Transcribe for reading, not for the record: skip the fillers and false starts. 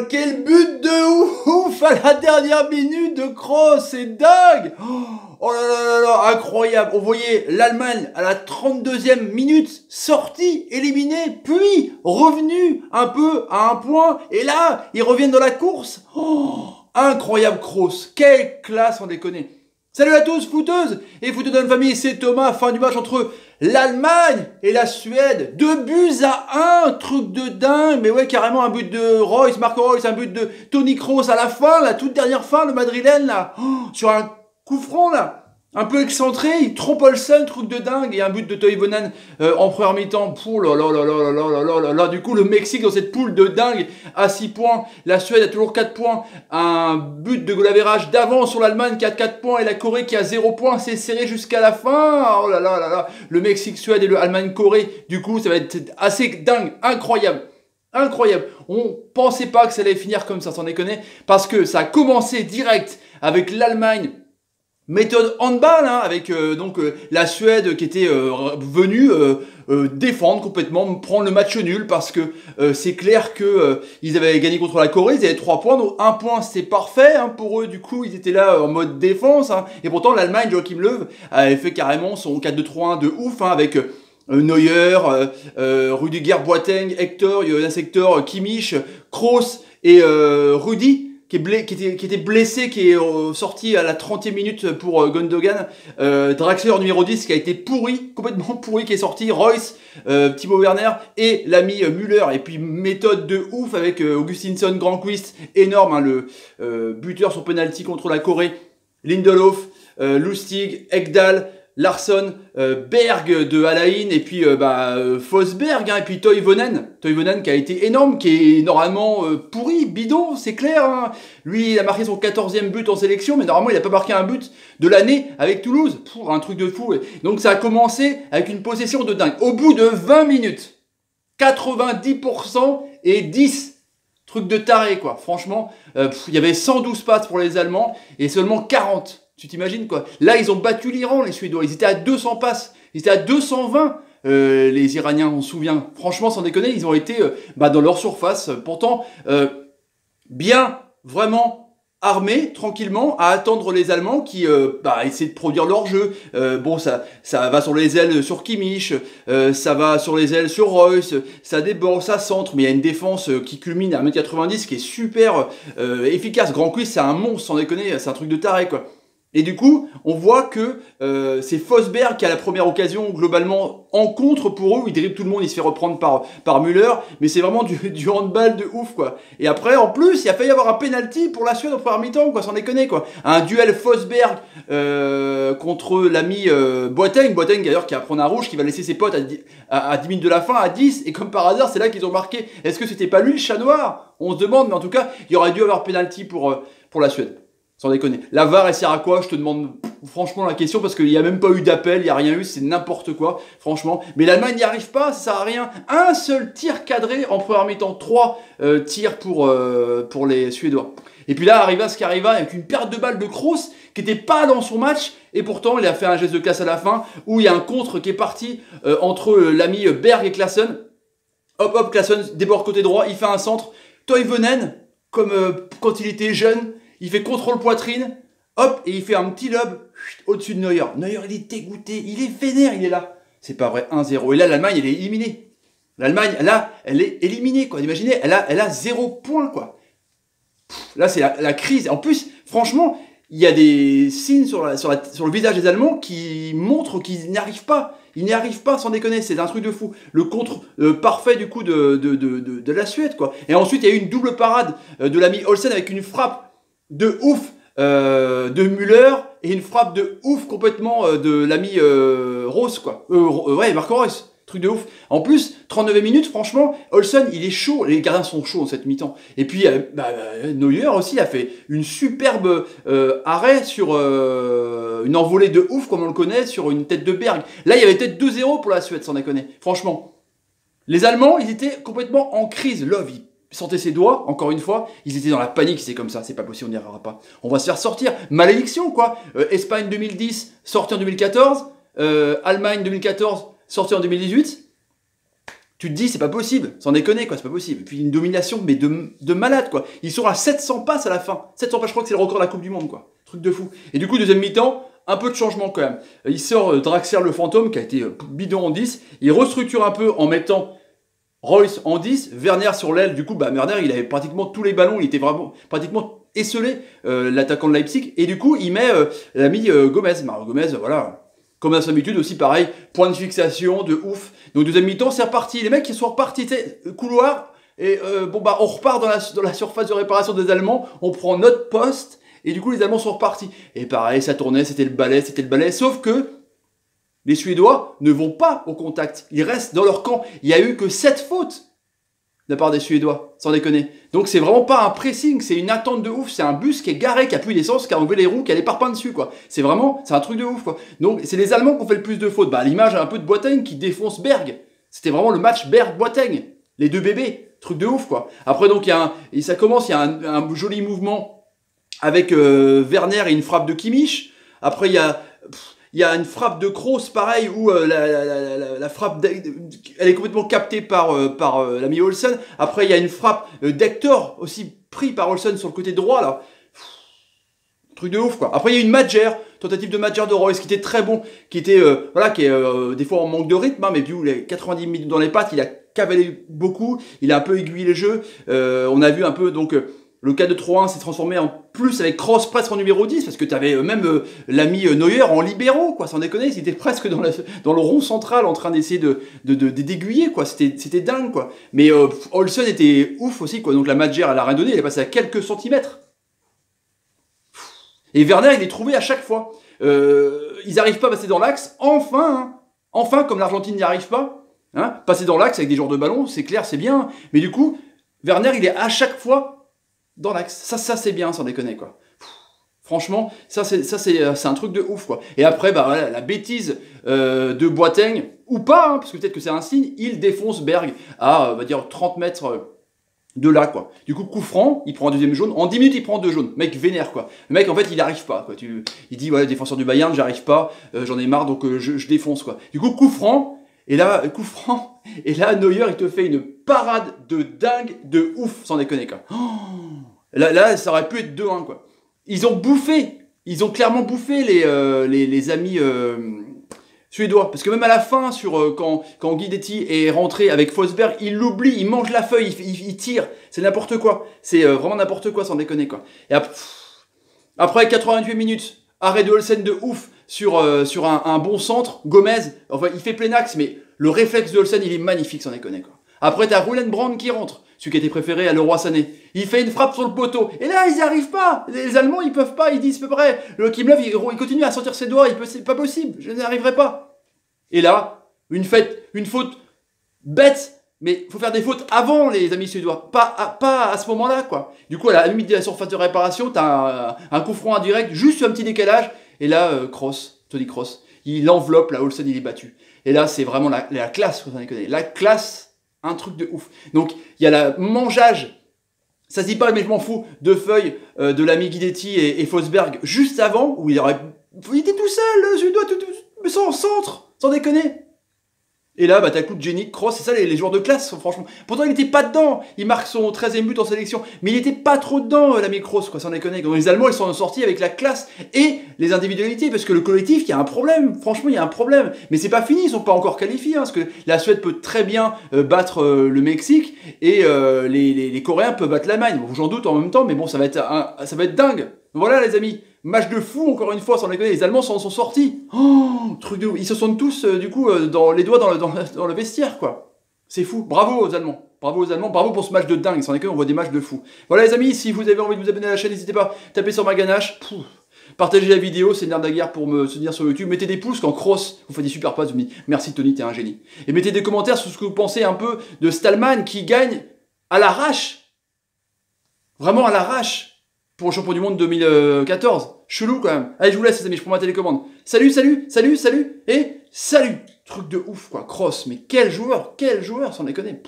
Quel but de ouf à la dernière minute de Kroos, c'est dingue. Oh incroyable. On voyait l'Allemagne à la 32e minute, sortie, éliminée, puis revenu un peu à un point, et là, ils reviennent dans la course. Incroyable Kroos, quelle classe, on déconne. Salut à tous, footeuses et footeux dans la famille, c'est Thomas. Fin du match entre l'Allemagne et la Suède. 2-1, truc de dingue. Mais ouais, carrément un but de Royce, Marco Royce, un but de Toni Kroos à la fin, la toute dernière fin, le Madrilène là, sur un coup franc là. Un peu excentré, il trompe Olsen, truc de dingue, et un but de Toivonen en première mi-temps. Du coup, le Mexique dans cette poule de dingue à 6 points. La Suède a toujours 4 points. Un but de goal average d'avance sur l'Allemagne qui a 4 points et la Corée qui a 0 points. C'est serré jusqu'à la fin. Le Mexique-Suède et le Allemagne-Corée. Du coup, ça va être assez dingue, incroyable. Incroyable. On pensait pas que ça allait finir comme ça, sans déconner, parce que ça a commencé direct avec l'Allemagne. Méthode handball, hein, avec la Suède qui était venue défendre complètement, prendre le match nul, parce que c'est clair que ils avaient gagné contre la Corée, ils avaient 3 points, donc 1 point c'était parfait hein, pour eux, du coup ils étaient là en mode défense, hein, et pourtant l'Allemagne, Joachim Löw, avait fait carrément son 4-2-3-1 de ouf, hein, avec Neuer, Rüdiger, Boateng, Hector, Jonas Hector, Kimmich, Kroos et Rudi, qui était blessé, qui est sorti à la 30e minute pour Gundogan. Draxler numéro 10 qui a été pourri, complètement pourri, qui est sorti. Royce, Timo Werner et l'ami Müller. Et puis méthode de ouf avec Augustinsson, Granqvist, énorme, hein, le buteur sur penalty contre la Corée. Lindelof, Lustig, Ekdal, Larsson, Berg de Alain, et puis Forsberg, hein, et puis Toivonen qui a été énorme, qui est normalement pourri, bidon, c'est clair, hein. Lui il a marqué son 14e but en sélection, mais normalement il n'a pas marqué un but de l'année avec Toulouse, un truc de fou. Donc ça a commencé avec une possession de dingue, au bout de 20 minutes, 90% et 10, truc de taré quoi, franchement, il y avait 112 passes pour les Allemands, et seulement 40. Tu t'imagines quoi? Là, ils ont battu l'Iran, les Suédois. Ils étaient à 200 passes. Ils étaient à 220, les Iraniens, on se souvient. Franchement, sans déconner, ils ont été dans leur surface. Pourtant, bien, vraiment armés, tranquillement, à attendre les Allemands qui essaient de produire leur jeu. Ça va sur les ailes sur Kimmich, ça va sur les ailes sur Royce, ça déborde, ça centre, mais il y a une défense qui culmine à 1m90 qui est super efficace. Granqvist, c'est un monstre, sans déconner, c'est un truc de taré, quoi. Et du coup, on voit que c'est Forsberg qui a la première occasion globalement en contre pour eux, où il dribble tout le monde, il se fait reprendre par Müller, mais c'est vraiment du handball de ouf quoi. Et après, en plus, il a failli y avoir un penalty pour la Suède en première mi-temps, quoi, sans déconner quoi. Un duel Forsberg contre l'ami Boateng d'ailleurs qui va prendre un rouge, qui va laisser ses potes à 10 minutes de la fin, à 10, et comme par hasard, c'est là qu'ils ont marqué. Est-ce que c'était pas lui le chat noir? On se demande, mais en tout cas, il y aurait dû avoir penalty pour la Suède. Sans déconner. La VAR, elle sert à quoi? Je te demande franchement la question, parce qu'il n'y a même pas eu d'appel, il n'y a rien eu, c'est n'importe quoi, franchement. Mais l'Allemagne n'y arrive pas, ça sert à rien. Un seul tir cadré en première mi-temps, 3 tirs pour les Suédois. Et puis là, arriva ce qui arriva, avec une perte de balle de Kroos, qui n'était pas dans son match, et pourtant il a fait un geste de classe à la fin, où il y a un contre qui est parti entre l'ami Berg et Klaassen. Hop, Klaassen déborde côté droit, il fait un centre. Toivonen, comme quand il était jeune, il fait contrôle poitrine, hop, et il fait un petit lob au-dessus de Neuer. Neuer, il est dégoûté, il est vénère, il est là. C'est pas vrai, 1-0. Et là, l'Allemagne, elle est éliminée. L'Allemagne, là, elle est éliminée, quoi. Imaginez, elle a 0 point, quoi. Là, c'est la crise. En plus, franchement, il y a des signes sur le visage des Allemands qui montrent qu'ils n'y arrivent pas. Ils n'y arrivent pas, sans déconner, c'est un truc de fou. Le contre parfait du coup de la Suède, quoi. Et ensuite, il y a eu une double parade de l'ami Olsen avec une frappe de ouf de Müller et une frappe de ouf complètement de l'ami Rose, quoi. Marco Reus. Truc de ouf. En plus, 39 minutes, franchement, Olsen, il est chaud. Les gardiens sont chauds en cette mi-temps. Et puis, Neuer aussi a fait une superbe arrêt sur une envolée de ouf, comme on le connaît, sur une tête de Berg. Là, il y avait peut-être 2-0 pour la Suède, sans déconner. Franchement. Les Allemands, ils étaient complètement en crise. Love, il sentait ses doigts, encore une fois. Ils étaient dans la panique, c'est comme ça. C'est pas possible, on n'y arrivera pas. On va se faire sortir. Malédiction, quoi. Espagne 2010, sorti en 2014. Allemagne 2014, sorti en 2018. Tu te dis, c'est pas possible, sans déconner, quoi, c'est pas possible. Et puis une domination, mais de malade, quoi. Ils sont à 700 passes à la fin. 700 passes, je crois que c'est le record de la Coupe du Monde, quoi. Truc de fou. Et du coup, deuxième mi-temps, un peu de changement quand même. Il sort Draxler le fantôme, qui a été bidon en 10. Il restructure un peu en mettant Royce en 10, Werner sur l'aile. Du coup, Werner, il avait pratiquement tous les ballons, il était vraiment pratiquement esselé, l'attaquant de Leipzig. Et du coup, il met l'ami Gomez. Mario Gomez, voilà. Comme à son habitude aussi, pareil, point de fixation, de ouf. Donc deuxième mi-temps, c'est reparti. Les mecs, ils sont repartis, couloir. Et on repart dans la surface de réparation des Allemands. On prend notre poste. Et du coup, les Allemands sont repartis. Et pareil, ça tournait, c'était le balai. Sauf que les Suédois ne vont pas au contact. Ils restent dans leur camp. Il n'y a eu que 7 fautes de la part des Suédois, sans déconner. Donc c'est vraiment pas un pressing, c'est une attente de ouf. C'est un bus qui est garé, qui a plus d'essence, qui a enlevé les roues, qui a les parpaings dessus, quoi. C'est un truc de ouf, quoi. Donc c'est les Allemands qui ont fait le plus de fautes. À l'image un peu de Boateng qui défonce Berg. C'était vraiment le match Berg-Boateng. Les deux bébés. Truc de ouf, quoi. Après, donc, il y a un joli mouvement avec Werner et une frappe de Kimmich. Après, il y a une frappe de Kroos, pareil, où la frappe, elle est complètement captée par l'ami Olsen. Après, il y a une frappe d'Hector, aussi pris par Olsen sur le côté droit, là. Truc de ouf, quoi. Après, il y a une Madjer, tentative de Madjer de Royce, qui était très bon, qui est des fois en manque de rythme, mais puis les 90 minutes dans les pattes, il a cavalé beaucoup, il a un peu aiguillé le jeu. On a vu un peu, donc, le 4-2-3-1 s'est transformé en plus avec Kroos presque en numéro 10, parce que tu avais même l'ami Neuer en libéraux, quoi, sans déconner, il était presque dans le rond central en train d'essayer d'aiguiller, quoi, c'était dingue, quoi. Mais Olsen était ouf aussi, quoi, donc la Madjer, elle a rien donné, elle est passée à quelques centimètres. Et Werner, il est trouvé à chaque fois. Ils n'arrivent pas à passer dans l'axe, enfin, comme l'Argentine n'y arrive pas, passer dans l'axe avec des joueurs de ballon, c'est clair, c'est bien, mais du coup, Werner, il est à chaque fois dans l'axe. Ça c'est bien, sans déconner, quoi. Franchement, ça c'est un truc de ouf, quoi. Et après, voilà, la bêtise de Boateng, ou pas, parce que peut-être que c'est un signe, il défonce Berg à, on va dire, 30 mètres de là, quoi. Du coup, coup franc, il prend un deuxième jaune. En 10 minutes, il prend 2 jaunes. Mec vénère, quoi. Le mec, en fait, il arrive pas, quoi. Il dit, ouais, défenseur du Bayern, j'arrive pas, j'en ai marre, donc je défonce, quoi. Du coup, coup franc, et là, Neuer, il te fait une parade de dingue, de ouf, sans déconner, quoi. Oh, là, ça aurait pu être 2-1, quoi. Ils ont clairement bouffé les amis suédois. Parce que même à la fin, quand Guidetti est rentré avec Forsberg, il l'oublie, il mange la feuille, il tire. C'est n'importe quoi. C'est vraiment n'importe quoi, sans déconner, quoi. Et après 88 minutes, arrêt de Olsen de ouf sur un bon centre. Gomez, enfin, il fait plein axe, mais le réflexe de Olsen, il est magnifique, sans déconner, quoi. Après, t'as Ruhlenbrand qui rentre, celui qui était préféré à Leroy Sané. Il fait une frappe sur le poteau. Et là, ils n'y arrivent pas. Les Allemands, ils peuvent pas. Ils disent, peu près. Le Kim Löw, il continue à sortir ses doigts. C'est pas possible. Je n'y arriverai pas. Et là, une faute bête. Mais il faut faire des fautes avant, les amis suédois. Pas à ce moment-là, quoi. Du coup, à la limite de la surface de réparation, t'as un coup franc indirect, juste un petit décalage. Et là, Toni Kroos, il enveloppe, là, Olsen, il est battu. Et là, c'est vraiment la classe, vous en connaissez. La classe. Un truc de ouf. Donc, il y a la mangeage, ça se dit pas, mais je m'en fous, de feuilles de l'ami Guidetti et Forsberg juste avant, où il était tout seul, le Suédois, mais sans centre, sans déconner. Et là, t'as le coup de génie, Kroos, c'est ça les joueurs de classe, franchement. Pourtant, il n'était pas dedans. Il marque son 13e but en sélection. Mais il n'était pas trop dedans, l'ami Kroos, quoi, sans déconner. Donc, les Allemands, ils sont sortis avec la classe et les individualités. Parce que le collectif, il y a un problème. Franchement, il y a un problème. Mais c'est pas fini, ils sont pas encore qualifiés. Parce que la Suède peut très bien battre le Mexique. Et les Coréens peuvent battre l'Allemagne. Bon, j'en doute en même temps, mais bon, ça va être dingue. Voilà, les amis. Match de fou, encore une fois, sans déconner, les Allemands s'en sont sortis. Oh, truc de ouf. Ils se sont tous, dans les doigts dans le vestiaire, quoi. C'est fou. Bravo aux Allemands. Bravo pour ce match de dingue. Sans déconner, on voit des matchs de fou. Voilà, les amis, si vous avez envie de vous abonner à la chaîne, n'hésitez pas. Tapez sur ma ganache. Partagez la vidéo, c'est une nerf de la guerre pour me soutenir sur YouTube. Mettez des pouces quand Kroos vous fait des super passes. Vous me dites, merci Tony, t'es un génie. Et mettez des commentaires sur ce que vous pensez un peu de Stallman qui gagne à l'arrache. Vraiment à l'arrache. Pour le champion du monde 2014. Chelou quand même. Allez, je vous laisse les amis, je prends ma télécommande. Salut, et salut. Truc de ouf quoi, Kroos, mais quel joueur, sans déconner.